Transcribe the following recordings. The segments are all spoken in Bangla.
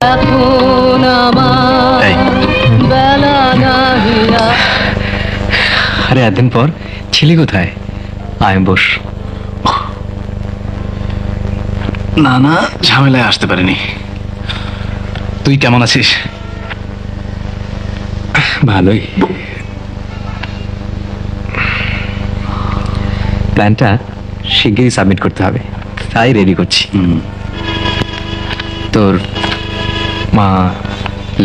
এখন আমার এই, বেলা নাহিয়া আরে এতদিন পর ছিলি কোথায়? আয় বস। না না, ঝামেলায় আসতে পারিনি। তুই কেমন আছিস? ভালোই। প্ল্যানটা শিগগিরই সাবমিট করতে হবে, তাই রেডি করছি। তোর মা,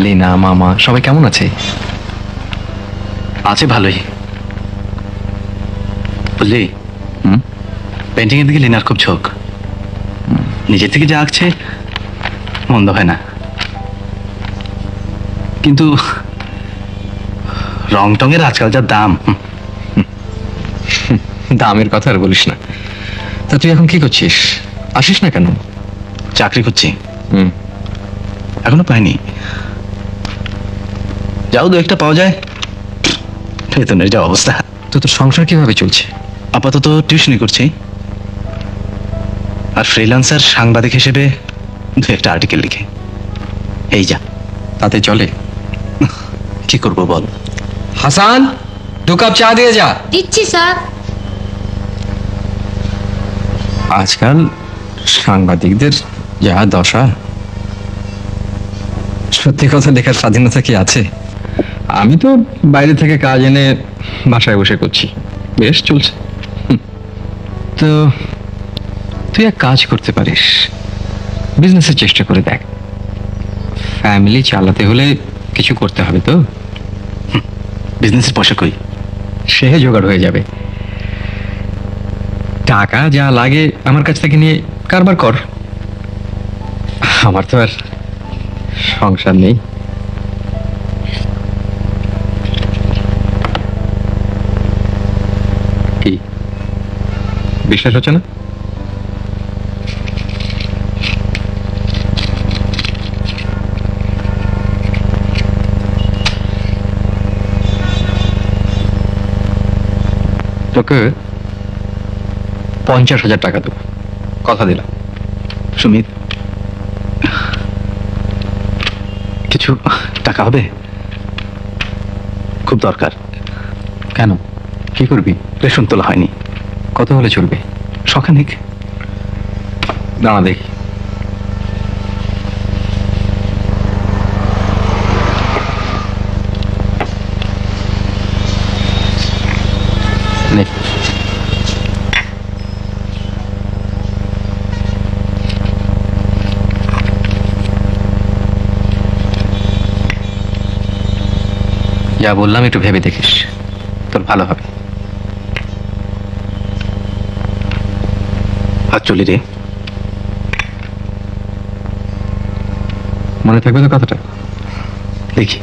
লিনা, মামা সবাই কেমন আছে? আছে ভালোই। বুঝলি, হুম? পেন্টিং এর দিকে লিনার খুব ঝোঁক। নিজের থেকে যা আঁকছে মন্দ হয় না, কিন্তু রং টঙের আজকাল যা দাম। দামের কথা আর বলিস না। তা তুই এখন কি করছিস? আসিস না কেন? চাকরি করছি, হুম। এখনো পাইনি। যাও দু একটা পাওয়া যায়। বেতনের যা অবস্থা। তো তোর সংসার কিভাবে চলছে? আপাতত টিউশনি করছি, আর ফ্রিল্যান্সার সাংবাদিক হিসেবে দু একটা আর্টিকেল লিখে এই যা। তাতে চলে? কি করবো বল। হাসান, 2 কাপ চা দিয়ে যা। দিচ্ছি স্যার। আজকাল সাংবাদিকদের যা দশা, সত্যি কথা লেখার স্বাধীনতা কি আছে? আমি তো বাইরে থেকে কাজ এনে বাসায় বসে করছি, বেশ চলছে। তো তুই এক কাজ করতে পারিস, বিজনেসের চেষ্টা করে দেখ। ফ্যামিলি চালাতে হলে কিছু করতে হবে তো। বিজনেসের পয়সা কই? সে জোগাড় হয়ে যাবে। টাকা যা লাগে আমার কাছ থেকে নিয়ে কারবার কর। আমার তো আর সংসার নেই। কি বিশ্বাস হচ্ছে না? তোকে 50,000 টাকা দেবো, কথা দিলাম। সুমিত, কিছু টাকা হবে? খুব দরকার। কেন, কি করবি? রেশন তোলা হয়নি। কত হলে চলবে? শখানিক। দাঁড়া দেখি। নে। যা বললাম একটু ভেবে দেখিস, তোর ভালো হবে। আর চলি রে। মনে থাকবে তো কথাটা? দেখি।